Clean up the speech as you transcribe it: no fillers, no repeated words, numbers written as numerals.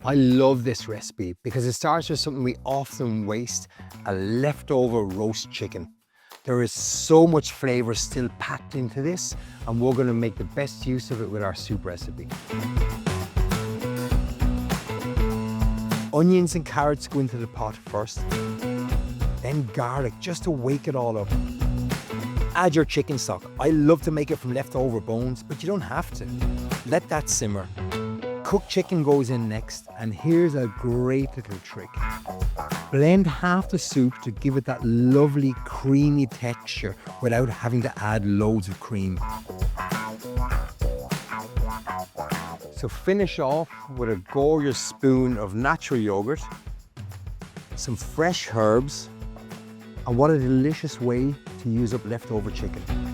I love this recipe because it starts with something we often waste, a leftover roast chicken. There is so much flavour still packed into this, and we're going to make the best use of it with our soup recipe. Onions and carrots go into the pot first, then garlic just to wake it all up. Add your chicken stock. I love to make it from leftover bones, but you don't have to. Let that simmer. Cooked chicken goes in next, and here's a great little trick. Blend half the soup to give it that lovely creamy texture without having to add loads of cream. So finish off with a gorgeous spoon of natural yogurt, some fresh herbs, and what a delicious way to use up leftover chicken.